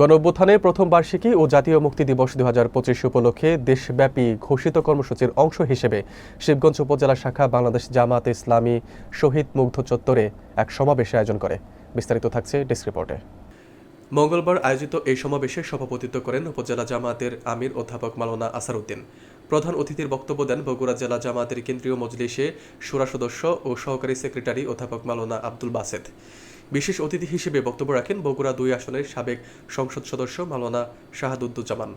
গণঅভ্যুত্থানের প্রথম বার্ষিকী ও জাতীয় মুক্তি দিবস ২০২৫ উপলক্ষে দেশব্যাপী ঘোষিত কর্মসূচির অংশ হিসেবে শিবগঞ্জ উপজেলা শাখা বাংলাদেশ জামায়াতে ইসলামী শহীদ মুগ্ধ চত্বরে এক সমাবেশের আয়োজন করে। বিস্তারিত থাকছে ডেস্ক রিপোর্টে। মঙ্গলবার আয়োজিত এই সমাবেশে সভাপতিত্ব করেন উপজেলা জামায়াতের আমির অধ্যাপক মাওলানা আসারউদ্দিন। প্রধান অতিথির বক্তব্য দেন বগুড়া জেলা জামায়াতের কেন্দ্রীয় মজলিসে শুরা সদস্য ও সহকারী সেক্রেটারি অধ্যাপক মাওলানা আব্দুল বাসেত। বিশেষ অতিথি হিসেবে বক্তব্য রাখেন বগুড়া ২ আসনের সাবেক সংসদ সদস্য মাওলানা শাহাদুজ্জামান।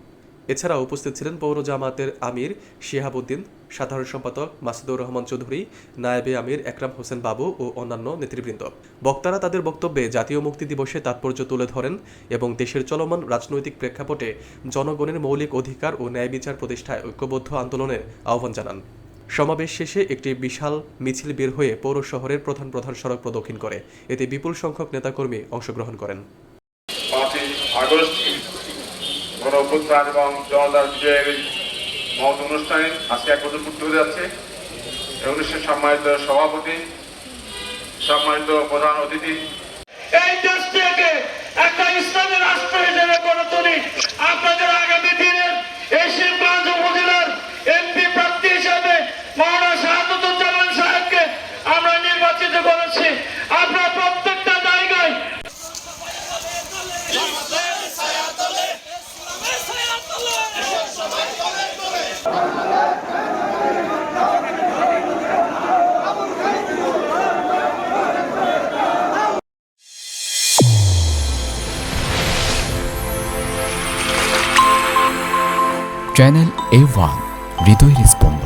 এছাড়াও উপস্থিত ছিলেন পৌর জামায়াতের আমির শিহাবুদ্দিন, সাধারণ সম্পাদক মাসুদুর রহমান চৌধুরী, নায়েবে আমির একরাম হোসেন বাবু ও অন্যান্য নেতৃবৃন্দ। বক্তারা তাদের বক্তব্যে জাতীয় মুক্তি দিবসে তাৎপর্য তুলে ধরেন এবং দেশের চলমান রাজনৈতিক প্রেক্ষাপটে জনগণের মৌলিক অধিকার ও ন্যায় বিচার প্রতিষ্ঠায় ঐক্যবদ্ধ আন্দোলনের আহ্বান জানান। সমাবেশ শেষে একটি বিশাল মিছিল বের হয়ে পৌর শহরের প্রধান প্রধান সড়ক প্রদক্ষিণ করে। এতে বিপুল সংখ্যক নেতাকর্মী অংশগ্রহণ করেন। ৫ই আগস্ট গণঅভ্যুত্থান এবং জনতার বিজয়ের মহৎ অনুষ্ঠানে আজকে ১ বছর পূর্তি হতে যাচ্ছে। এই অনুষ্ঠানের সম্মানিত সভাপতি, সম্মানিত প্রধান অতিথি, এই দেশটাকে একটা ইসলামী রাষ্ট্র হিসেবে গড়ে তুলি। আপনাদের আগামী দিনের এই শিবগঞ্জ উপজেলার এমপি প্রার্থী হিসেবে মাওলানা শাহাদুজ্জামান সাহেবকে আমরা নির্বাচিত করেছি। আপনার প্রত্যেকটা জায়গায় চ্যানেল A1 হৃদয়ের স্পন্দন।